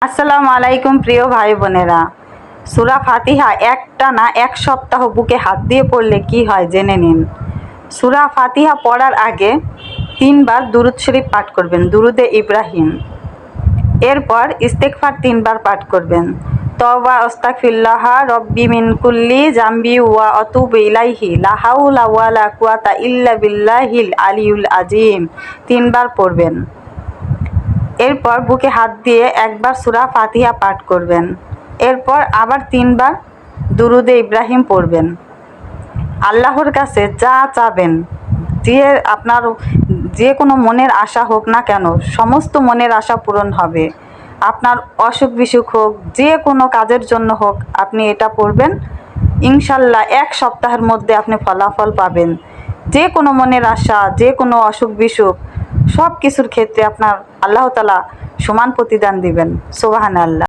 আসসালামু আলাইকুম প্রিয় ভাই বোনেরা। সূরা ফাতিহা একটানা এক সপ্তাহ বুকে হাত দিয়ে পড়লে কি হয় জেনে নিন। সূরা ফাতিহা পড়ার আগে 3 বার দুরূদ শরীফ পাঠ করবেন, দুরূদে ইব্রাহিম। এরপর ইস্তেগফার 3 বার পাঠ করবেন। তওবা আস্তাগফিরুল্লাহ রব্বি মিন কুল্লি জামবি ওয়া আতুবু ইলাইহি লা হাওলা ওয়ালা কুওয়াতা ইল্লা বিল্লাহিল আলিয়্যুল আযীম 3 বার পড়বেন। এরপর বুকে হাত দিয়ে একবার সূরা ফাতিহা পাঠ করবেন। এরপর আবার 3 বার দুরূদে ইব্রাহিম পড়বেন। আল্লাহর কাছে যা চাবেন, আপনার যে কোনো মনের আশা হোক না কেন, সমস্ত মনের আশা পূরণ হবে। আপনার অসুখ বিসুখ হোক, যে কোনো কাজের জন্য হোক, আপনি এটা পড়বেন। ইনশাল্লাহ 1 সপ্তাহের মধ্যে আপনি ফলাফল পাবেন। যে কোনো মনের আশা, যে কোনো অসুখ বিসুখ, সব কিছুর ক্ষেত্রে আপনার আল্লাহ তাআলা সমান প্রতিদান দিবেন। সুবহানাল্লাহ।